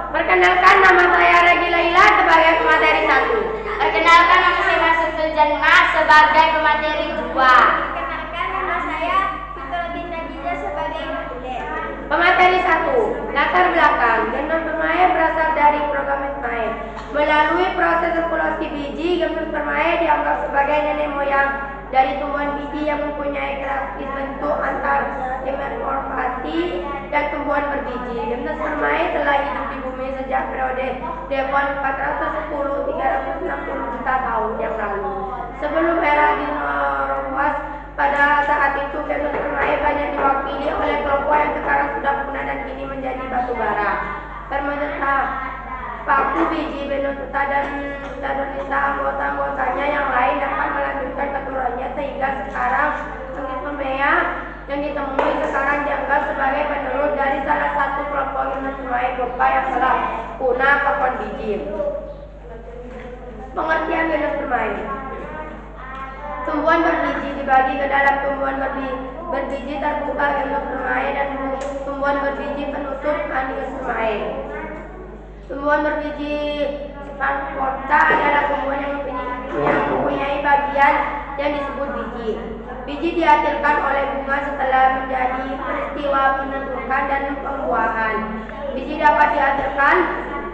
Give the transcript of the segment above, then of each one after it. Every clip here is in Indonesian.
Perkenalkan, nama saya Regi Laila sebagai pemateri 1. Perkenalkan, nama saya Masudul Janmah sebagai pemateri 2. Perkenalkan, nama saya Fitrodin Najija sebagai kuliah. Pemateri 1. Latar belakang. Genus permae berasal dari program permae. Melalui proses sirkulasi biji, genus permae dianggap sebagai nenek moyang dari tumbuhan biji yang mempunyai karakteristik bentuk antar dimorfasi dan tumbuhan berbiji. Genus permae telah hidup di bumi sejak periode Devon 410-360 juta tahun yang lalu. Sebelum era dinosaurus, pada saat itu genus permae banyak diwakili oleh kelompok yang sekarang sudah punah dan kini menjadi batu bara. Permata paku biji Benotota dan Stadonita anggota-anggotanya yang lain dapat melanjutkan keturunannya sehingga sekarang genus permae yang ditemui sekarang dianggap sebagai penerus dari salah satu kelompok genus permae berupa yang telah punah pakuan biji. Pengertian genus permae. Tumbuhan berbiji dibagi ke dalam tumbuhan berbiji terbuka genus permae dan tumbuhan berbiji penutup genus permae. Tumbuhan berbiji Sphancterota adalah tumbuhan yang mempunyai bagian yang disebut biji. Biji dihasilkan oleh bunga setelah menjadi peristiwa penentukan dan pembuahan. Biji dapat dihasilkan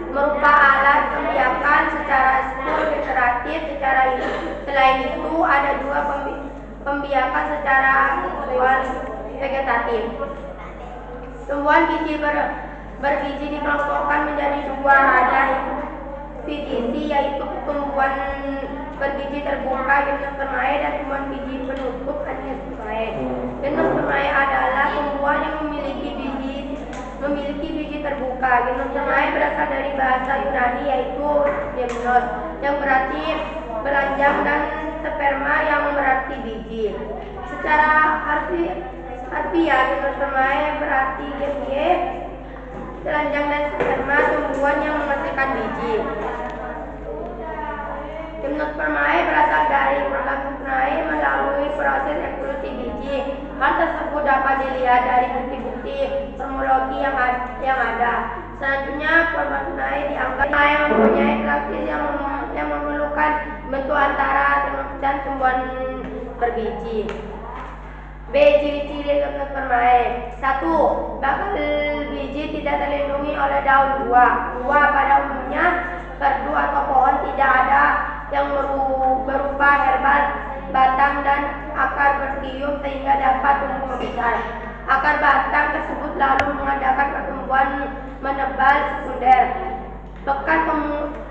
berupa alat pembiakan secara spur generatif. Selain itu ada juga pembiakan secara vegetatif. Tumbuhan biji berbiji dikelompokkan menjadi dua, ada fitisi yaitu tumbuhan berbiji terbuka genus permae dan tumbuhan biji penutup genus permae. Genus permae adalah tumbuhan yang memiliki biji terbuka. Genus permae berasal dari bahasa Yunani yaitu gymnos yang berarti beranjang dan sperma yang berarti biji. Secara harfiah genus permae berarti gemye, telanjang dan sperma, tumbuhan yang menghasilkan biji. Genus permae berasal dari program permae melalui proses evolusi biji. Hal tersebut dapat dilihat dari bukti-bukti morfologi yang ada. Selanjutnya, permae dianggap mempunyai karakteristik yang memerlukan bentuk antara dan tumbuhan berbiji. B. Ciri-ciri genus permae. 1. Bakal biji tidak terlindungi oleh daun buah. 2. Pada umumnya perdu atau pohon tidak ada yang berupa herbal, batang dan akar bertiup sehingga dapat tumbuh membesar. Akar batang tersebut lalu mengadakan pertumbuhan menebal sekunder. Bekas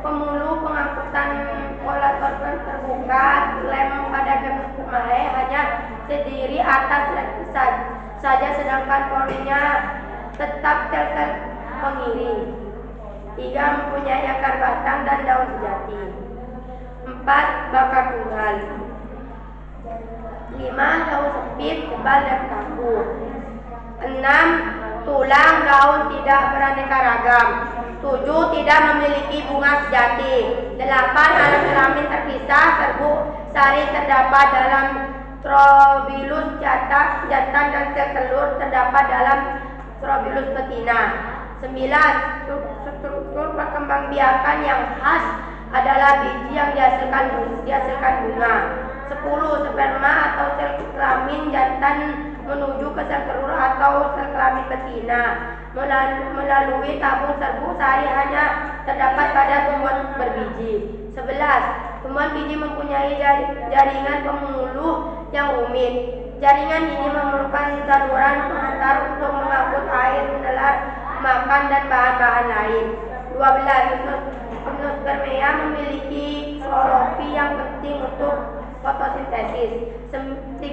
pemuluh pengangkutan kolator terbuka. Lem pada genus permae hanya terdiri atas saja sedangkan polinya tetap sel-sel pengiring. 3. Mempunyai akar batang dan daun sejati. 4. Bakar tunggal. 5. Daun sempit, tebal dan kaku. 6. Tulang daun tidak beraneka ragam. 7. Tidak memiliki bunga sejati. 8. Alat kelamin terpisah, serbuk sari terdapat dalam strobilus jantan dan sel telur terdapat dalam strobilus betina. 9. Struktur perkembangbiakan yang khas adalah biji yang dihasilkan bunga. 10. Sperma atau sel kelamin jantan menuju ke sel telur atau sel kelamin betina melalui tabung serbuk sari hanya terdapat pada tumbuhan berbiji. 11. Tumbuhan biji mempunyai jaringan pemuluh yang rumit. Jaringan ini memerlukan saluran penghantar untuk mengangkut air, mineral, makan dan bahan-bahan lain. 12. Genus permae memiliki klorofil yang penting untuk fotosintesis. 13.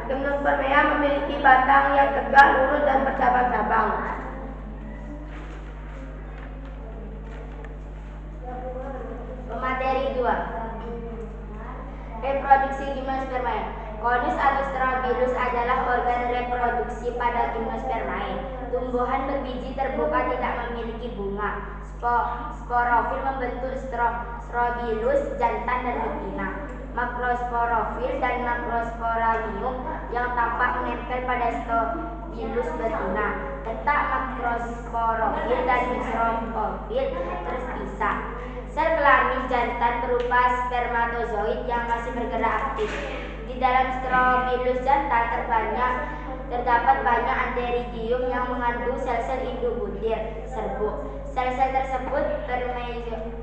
Genus permae memiliki batang yang tegak, lurus dan bercabang-cabang. Pemateri 2. Reproduksi genus permae. Conus atau Strobilus adalah organ reproduksi pada genus permae. Tumbuhan berbiji terbuka tidak memiliki bunga. Sporofil membentuk strobilus jantan dan betina. Makrosporofil dan makrosporamium yang tampak menempel pada strobilus betina. Letak makrosporofil dan mesopofil terpisah. Sel kelamin jantan berupa spermatozoid yang masih bergerak aktif. Di dalam strobilus jantan terdapat banyak anteridium yang mengandung sel-sel induk butir serbuk. Sel-sel tersebut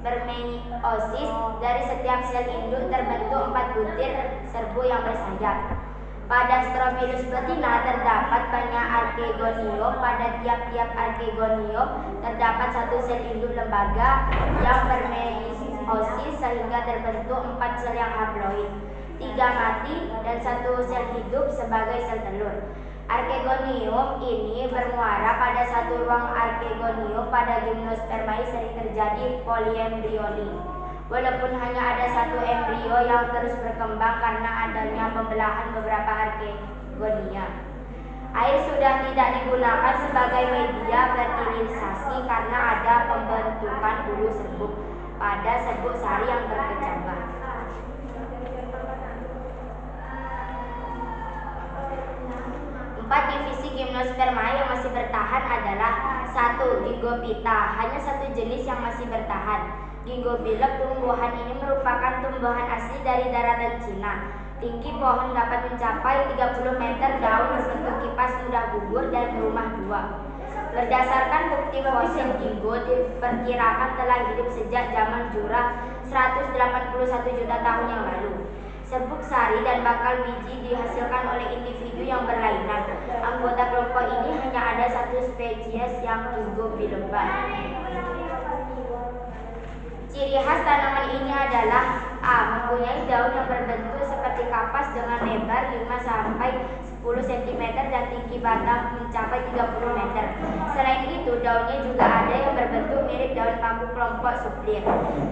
bermeiosis. Dari setiap sel induk terbentuk 4 butir serbuk yang bersayap. Pada strobilus betina terdapat banyak archegonium. Pada tiap-tiap archegonium terdapat 1 sel induk lembaga yang bermeiosis sehingga terbentuk 4 sel yang haploid, 3 mati dan 1 sel hidup sebagai sel telur. Archegonium ini bermuara pada satu ruang archegonium. Pada gimnospermae sering terjadi polyembrioni. Walaupun hanya ada 1 embrio yang terus berkembang karena adanya pembelahan beberapa archegonia. Air sudah tidak digunakan sebagai media fertilisasi karena ada pembentukan bulu serbuk pada serbuk sari yang terkecambah. Empat divisi gimnospermae yang masih bertahan adalah 1. Gingophyta. Hanya 1 jenis yang masih bertahan. Ginkgo-biloba. Tumbuhan ini merupakan tumbuhan asli dari daratan Cina. Tinggi pohon dapat mencapai 30 meter, daun berbentuk kipas mudah gugur dan berumah 2. Berdasarkan bukti fosil, ginkgo diperkirakan telah hidup sejak zaman Jura 181 juta tahun yang lalu. Serbuk sari dan bakal biji dihasilkan oleh individu yang berlainan. Anggota kelompok ini hanya ada 1 spesies yang Ginkgo-biloba. Ciri khas tanaman ini adalah A. Mempunyai daun yang berbentuk seperti kapas dengan lebar 5-10 cm dan tinggi batang mencapai 30 meter. Selain itu, daunnya juga ada yang berbentuk mirip daun bambu kelompok suplir.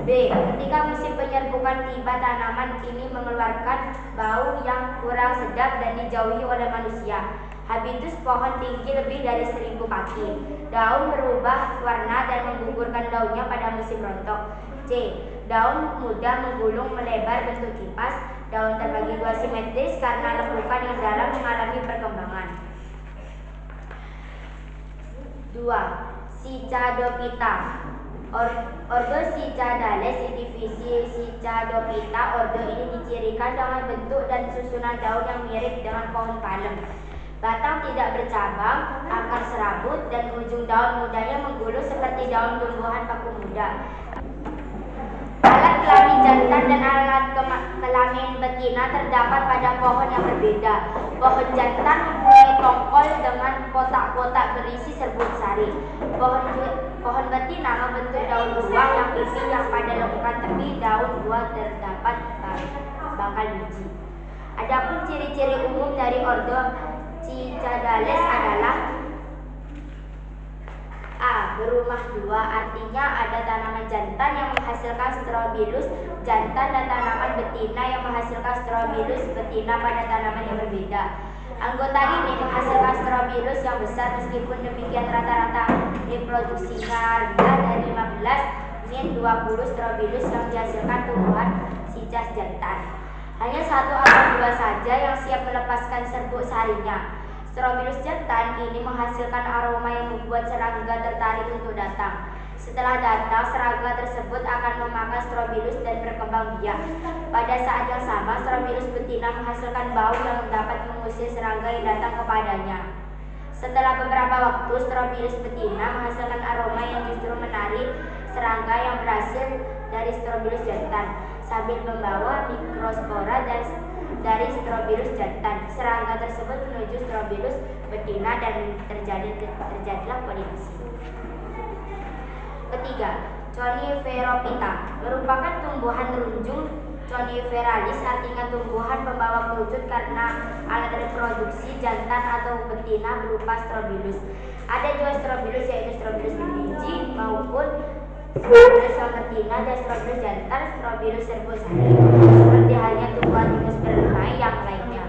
B. Ketika musim penyerbukan tiba, tanaman ini mengeluarkan bau yang kurang sedap dan dijauhi oleh manusia. Habitus pohon tinggi lebih dari 1000 kaki. Daun berubah warna dan menggugurkan daunnya pada musim rontok. C. Daun mudah menggulung melebar bentuk kipas. Daun terbagi 2 simetris karena lembukan yang dalam mengalami perkembangan. 2. Cichadophyta. Ordo Cichadales, divisi Cichadophyta. Ordo ini dicirikan dengan bentuk dan susunan daun yang mirip dengan pohon palem. Batang tidak bercabang, akar serabut, dan ujung daun mudanya menggulung seperti daun tumbuhan paku muda. Alat kelamin jantan dan alat kelamin betina terdapat pada pohon yang berbeda. Pohon jantan mempunyai tongkol dengan kotak-kotak berisi serbuk sari. Pohon betina membentuk daun buah yang pipih yang pada lekukan tepi daun buah terdapat bakal biji. Adapun ciri-ciri umum dari ordo Cichadales adalah A. Berumah 2, artinya ada tanaman jantan yang menghasilkan strobilus jantan dan tanaman betina yang menghasilkan strobilus betina pada tanaman yang berbeda. Anggota ini menghasilkan strobilus yang besar, meskipun demikian rata-rata reproduksinya rendah dari 15-20 strobilus yang dihasilkan tumbuhan Cichas jantan. Hanya 1 atau 2 saja yang siap melepaskan serbuk sarinya. Strobilus jantan ini menghasilkan aroma yang membuat serangga tertarik untuk datang. Setelah datang, serangga tersebut akan memakan strobilus dan berkembang biak. Pada saat yang sama, strobilus betina menghasilkan bau yang dapat mengusir serangga yang datang kepadanya. Setelah beberapa waktu, strobilus betina menghasilkan aroma yang justru menarik serangga yang berhasil dari strobilus jantan, sambil membawa mikrospora dari strobilus jantan. Serangga tersebut menuju strobilus betina dan terjadilah polinasi. Ketiga, Coniferaphita merupakan tumbuhan runjung. Coniferalis artinya tumbuhan pembawa kerucut karena alat reproduksi jantan atau betina berupa strobilus. Ada 2 strobilus, yaitu strobilus berbiji maupun strobilus betina dan strobilus jantan, strobilus serbuk sari, seperti halnya tumbuhan gimnospermae yang lainnya.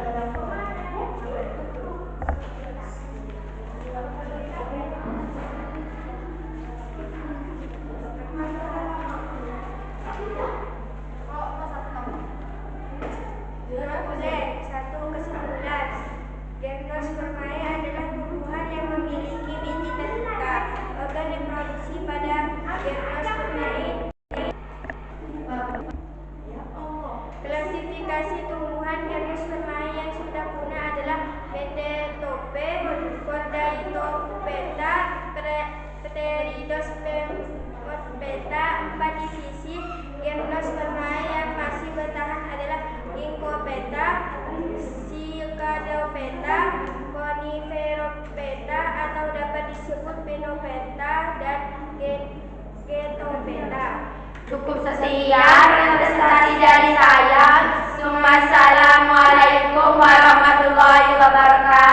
Kesimpulan, Gimnospermae adalah tumbuhan yang memiliki Gymnospermata. 4 divisi Gymnospermae yang masih bertahan adalah Lycophyta, Cycadophyta, Coniferophyta atau dapat disebut Pinophyta dan Getophyta. Cukup sekian presentasi dari saya. Assalamualaikum warahmatullahi wabarakatuh.